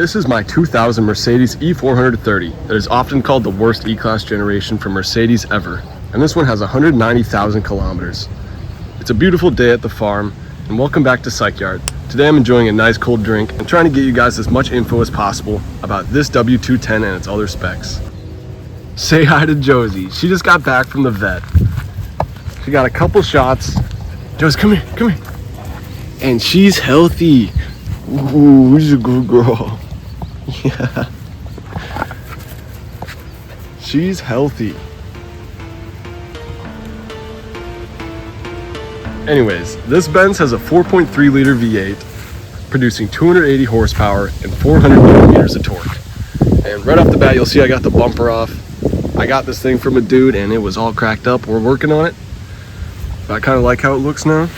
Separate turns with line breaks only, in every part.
This is my 2000 Mercedes E430 that is often called the worst E-Class generation from Mercedes ever. And this one has 190,000 kilometers. It's a beautiful day at the farm, and welcome back to Psych Yard. Today I'm enjoying a nice cold drink and trying to get you guys as much info as possible about this W210 and its other specs. Say hi to Josie. She just got back from the vet. She got a couple shots. Josie, come here, come here. And she's healthy. Ooh, she's a good girl. Yeah. She's healthy. Anyways, this Benz has a 4.3 liter V8 producing 280 horsepower and 400 newton meters of torque. And right off the bat, you'll see I got the bumper off. I got this thing from a dude and it was all cracked up. We're working on it. But I kind of like how it looks now.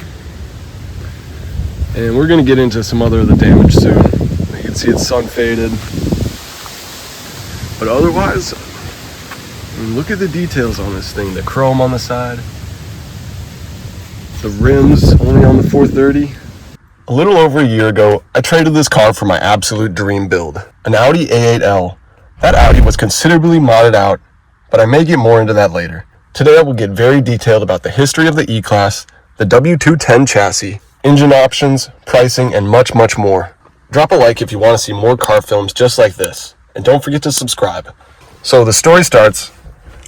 And we're gonna get into some other of the damage soon. You can see it's sun faded. But otherwise, I mean, look at the details on this thing. The chrome on the side. The rims only on the 430. A little over a year ago, I traded this car for my absolute dream build, an Audi A8L. That Audi was considerably modded out, but I may get more into that later. Today I will get very detailed about the history of the E-Class, the W210 chassis, engine options, pricing, and much, much more. Drop a like if you want to see more car films just like this, and don't forget to subscribe. So the story starts.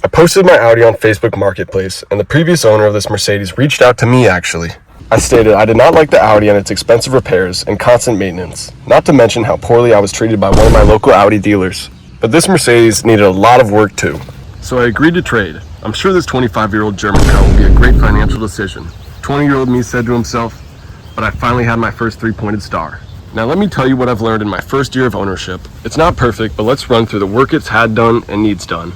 I posted my Audi on Facebook Marketplace, and the previous owner of this Mercedes reached out to me actually. I stated I did not like the Audi and its expensive repairs and constant maintenance, not to mention how poorly I was treated by one of my local Audi dealers. But this Mercedes needed a lot of work too. So I agreed to trade. I'm sure this 25-year-old German car will be a great financial decision. 20-year-old me said to himself, but I finally had my first 3-pointed star. Now let me tell you what I've learned in my first year of ownership. It's not perfect, but let's run through the work it's had done and needs done.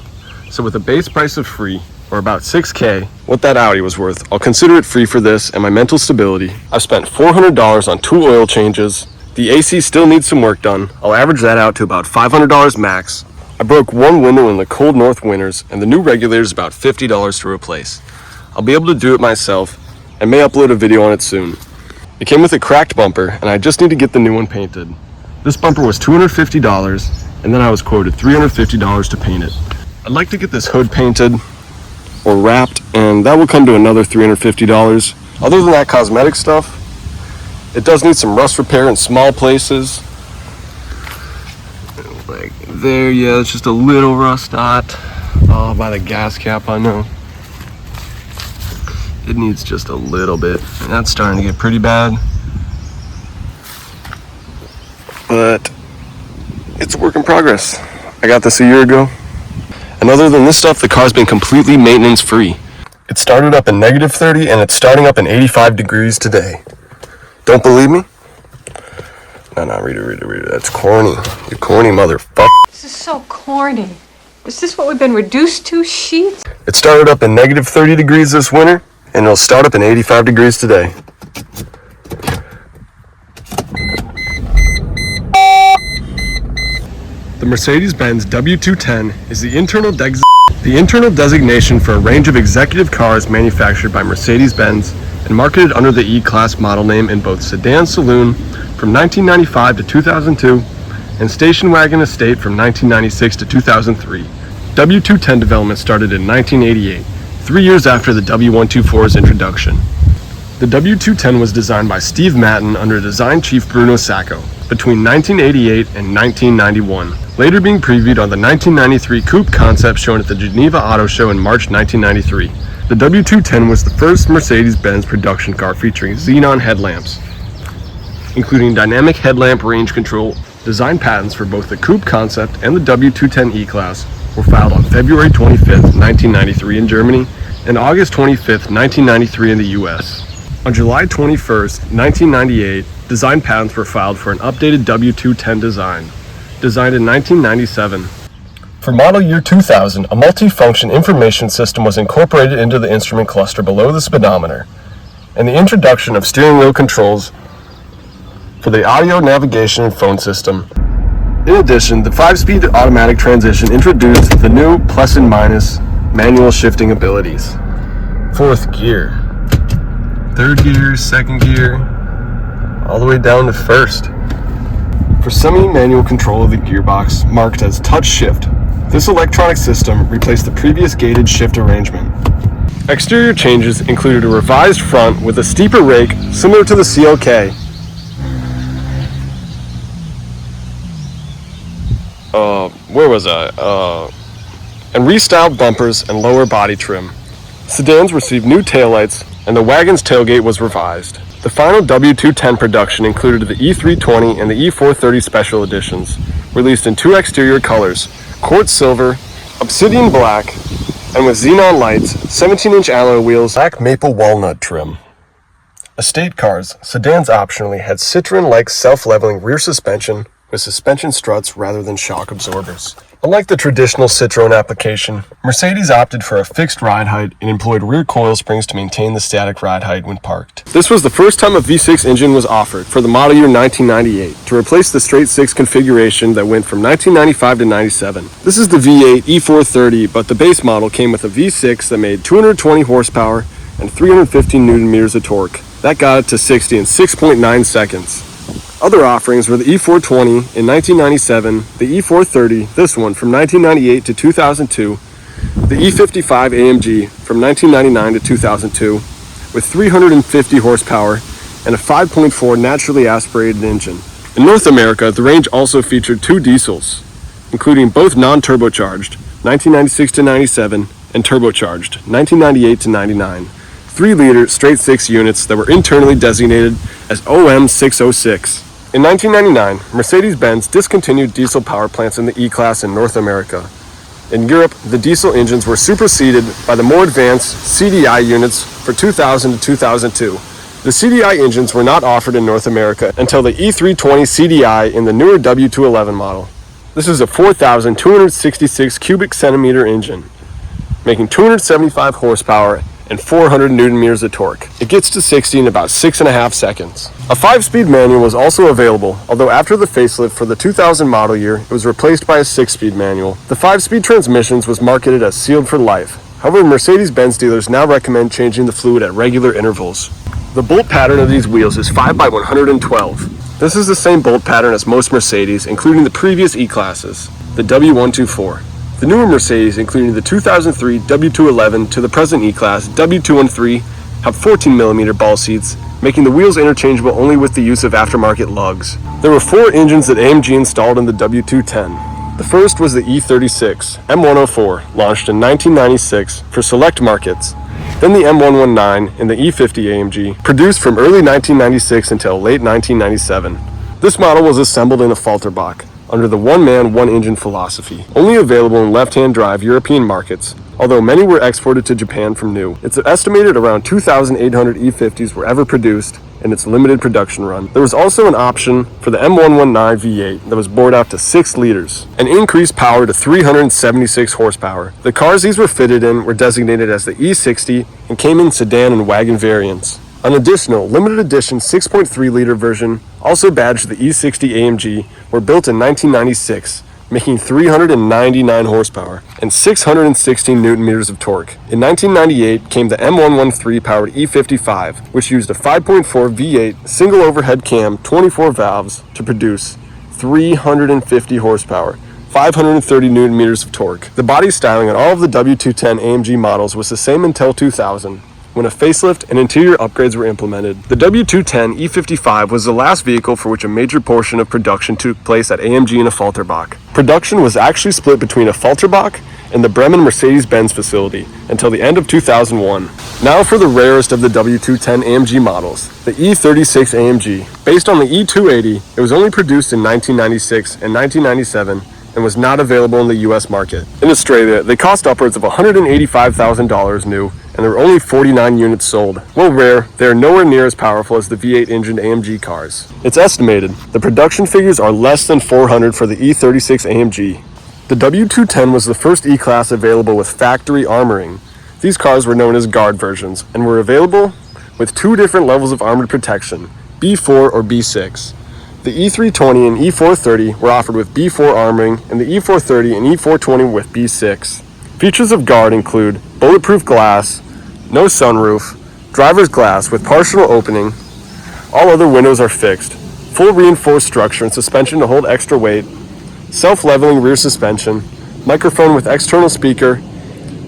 So with a base price of free, or about $6K, what that Audi was worth, I'll consider it free for this and my mental stability. I've spent $400 on 2 oil changes. The AC still needs some work done. I'll average that out to about $500 max. I broke one window in the cold north winters, and the new regulator is about $50 to replace. I'll be able to do it myself, and may upload a video on it soon. It came with a cracked bumper, and I just need to get the new one painted. This bumper was $250, and then I was quoted $350 to paint it. I'd like to get this hood painted or wrapped, and that will come to another $350. Other than that cosmetic stuff, it does need some rust repair in small places. Like there, yeah, it's just a little rust dot. Oh, by the gas cap, I know. It needs just a little bit, and that's starting to get pretty bad. But it's a work in progress. I got this a year ago. And other than this stuff, the car's been completely maintenance free. It started up in -30 and it's starting up in 85 degrees today. Don't believe me? No, read it. That's corny. You corny motherfucker.
This is so corny. Is this what we've been reduced to? Sheets?
It started up in -30 degrees this winter, and it'll start up in 85 degrees today. The Mercedes-Benz W210 is the internal designation for a range of executive cars manufactured by Mercedes-Benz and marketed under the E-Class model name in both sedan saloon from 1995 to 2002 and station wagon estate from 1996 to 2003. W210 development started in 1988, 3 years after the W124's introduction. The W210 was designed by Steve Matten under design chief Bruno Sacco between 1988 and 1991, later being previewed on the 1993 coupe concept shown at the Geneva Auto Show in March 1993. The W210 was the first Mercedes-Benz production car featuring xenon headlamps, including dynamic headlamp range control. Design patents for both the coupe concept and the W210 E-Class were filed on February 25th, 1993 in Germany and August 25th, 1993 in the US. On July 21st, 1998, design patents were filed for an updated W210 design, designed in 1997. For model year 2000, a multi-function information system was incorporated into the instrument cluster below the speedometer, and the introduction of steering wheel controls for the audio navigation and phone system. In addition, the 5-speed automatic transmission introduced the new plus and minus manual shifting abilities. 4th gear, 3rd gear, 2nd gear, all the way down to 1st. for semi-manual control of the gearbox marked as touch shift. This electronic system replaced the previous gated shift arrangement. Exterior changes included a revised front with a steeper rake similar to the CLK. And restyled bumpers and lower body trim. Sedans received new taillights, and the wagon's tailgate was revised. The final W210 production included the E430 and the E430 special editions, released in two exterior colors, quartz silver, obsidian black, and with xenon lights, 17-inch alloy wheels, black maple walnut trim. Estate cars, sedans optionally had Citroen-like self-leveling rear suspension with suspension struts rather than shock absorbers. Unlike the traditional Citroen application, Mercedes opted for a fixed ride height and employed rear coil springs to maintain the static ride height when parked. This was the first time a V6 engine was offered for the model year 1998 to replace the straight 6 configuration that went from 1995 to 97. This is the V8 E430, but the base model came with a V6 that made 220 horsepower and 315 Newton meters of torque. That got it to 60 in 6.9 seconds. Other offerings were the E420 in 1997, the E430, this one from 1998 to 2002, the E55 AMG from 1999 to 2002, with 350 horsepower and a 5.4 naturally aspirated engine. In North America, the range also featured two diesels, including both non-turbocharged, 1996 to 97, and turbocharged, 1998 to 99. 3-liter straight 6 units that were internally designated as OM606. In 1999, Mercedes-Benz discontinued diesel power plants in the E-Class in North America. In Europe, the diesel engines were superseded by the more advanced CDI units for 2000 to 2002. The CDI engines were not offered in North America until the E320 CDI in the newer W211 model. This is a 4,266 cubic centimeter engine, making 275 horsepower and 400 Newton meters of torque. It gets to 60 in about 6.5 seconds. A 5-speed manual was also available, although after the facelift for the 2000 model year, it was replaced by a 6-speed manual. The 5-speed transmissions was marketed as sealed for life. However, Mercedes-Benz dealers now recommend changing the fluid at regular intervals. The bolt pattern of these wheels is 5x112. This is the same bolt pattern as most Mercedes, including the previous E-Classes, the W124. The newer Mercedes, including the 2003 W211 to the present E-Class W213, have 14mm ball seats, making the wheels interchangeable only with the use of aftermarket lugs. There were 4 engines that AMG installed in the W210. The first was the E36 M104, launched in 1996 for select markets. Then the M119 in the E50 AMG, produced from early 1996 until late 1997. This model was assembled in a Falterbach, under the one-man, one-engine philosophy, only available in left-hand drive European markets, although many were exported to Japan from new. It's estimated around 2,800 E50s were ever produced in its limited production run. There was also an option for the M119 V8 that was bored out to 6 liters, and increased power to 376 horsepower. The cars these were fitted in were designated as the E60 and came in sedan and wagon variants. An additional limited edition 6.3-liter version, also badged the E60 AMG, were built in 1996, making 399 horsepower and 616 Newton meters of torque. In 1998 came the M113 powered E55, which used a 5.4 V8 single overhead cam 24 valves to produce 350 horsepower, 530 Newton meters of torque. The body styling on all of the W210 AMG models was the same until 2000. When a facelift and interior upgrades were implemented. The W210 E55 was the last vehicle for which a major portion of production took place at AMG in a Falterbach. Production was actually split between a Falterbach and the Bremen Mercedes-Benz facility until the end of 2001. Now for the rarest of the W210 AMG models, the E36 AMG. Based on the E280, it was only produced in 1996 and 1997 and was not available in the US market. In Australia, they cost upwards of $185,000 new, and there were only 49 units sold. While rare, they are nowhere near as powerful as the V8 engined AMG cars. It's estimated the production figures are less than 400 for the E36 AMG. The W210 was the first E-Class available with factory armoring. These cars were known as guard versions and were available with 2 different levels of armored protection, B4 or B6. The E320 and E430 were offered with B4 armoring, and the E430 and E420 with B6. Features of guard include bulletproof glass, no sunroof, driver's glass with partial opening, all other windows are fixed, full reinforced structure and suspension to hold extra weight, self-leveling rear suspension, microphone with external speaker.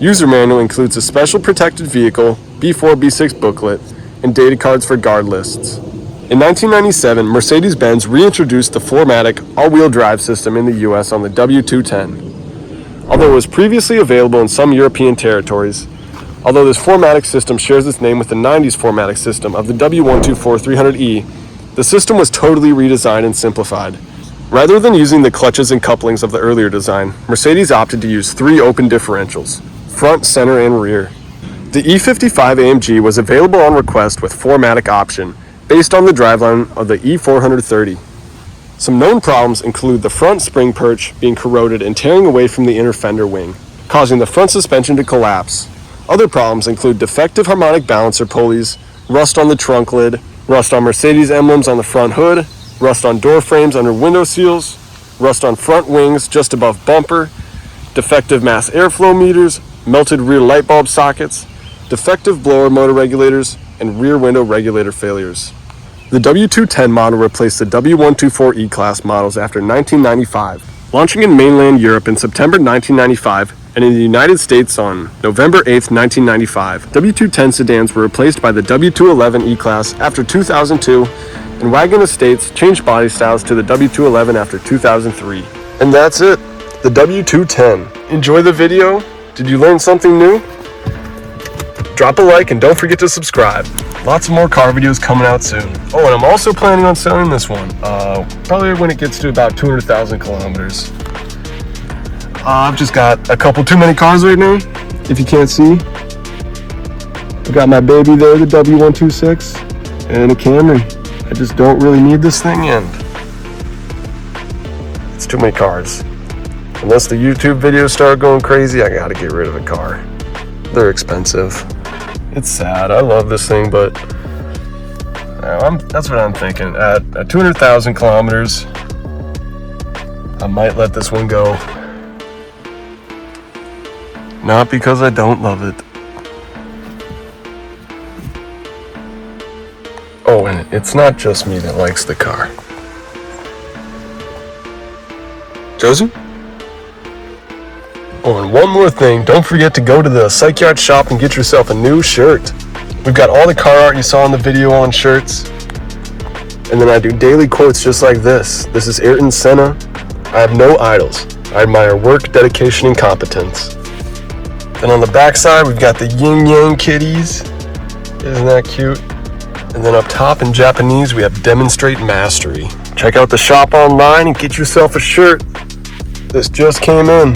User manual includes a special protected vehicle, B4, B6 booklet, and data cards for guard lists. In 1997, Mercedes-Benz reintroduced the 4MATIC all-wheel drive system in the US on the W210. Although it was previously available in some European territories, although this 4MATIC system shares its name with the 90s 4MATIC system of the W124-300E, the system was totally redesigned and simplified. Rather than using the clutches and couplings of the earlier design, Mercedes opted to use 3 open differentials, front, center, and rear. The E55 AMG was available on request with 4MATIC option, based on the driveline of the E430. Some known problems include the front spring perch being corroded and tearing away from the inner fender wing, causing the front suspension to collapse. Other problems include defective harmonic balancer pulleys, rust on the trunk lid, rust on Mercedes emblems on the front hood, rust on door frames under window seals, rust on front wings just above bumper, defective mass airflow meters, melted rear light bulb sockets, defective blower motor regulators, and rear window regulator failures. The W210 model replaced the W124 E-Class models after 1995, launching in mainland Europe in September 1995 and in the United States on November 8, 1995. W210 sedans were replaced by the W211 E-Class after 2002, and wagon estates changed body styles to the W211 after 2003. And that's it, the W210. Enjoy the video? Did you learn something new? Drop a like and don't forget to subscribe. Lots of more car videos coming out soon. Oh, and I'm also planning on selling this one, probably when it gets to about 200,000 kilometers. I've just got a couple too many cars right now, if you can't see. I got my baby there, the W126, and a Camry. I just don't really need this thing, and it's too many cars. Unless the YouTube videos start going crazy, I gotta get rid of a car. They're expensive. It's sad. I love this thing, but that's what I'm thinking. At 200,000 kilometers, I might let this one go. Not because I don't love it. Oh, and it's not just me that likes the car. Josie? Oh, and one more thing, don't forget to go to the Psych Yard shop and get yourself a new shirt. We've got all the car art you saw in the video on shirts. And then I do daily quotes just like this. This is Ayrton Senna. I have no idols. I admire work, dedication, and competence. Then on the back side, we've got the yin yang kitties. Isn't that cute? And then up top in Japanese, we have demonstrate mastery. Check out the shop online and get yourself a shirt. This just came in.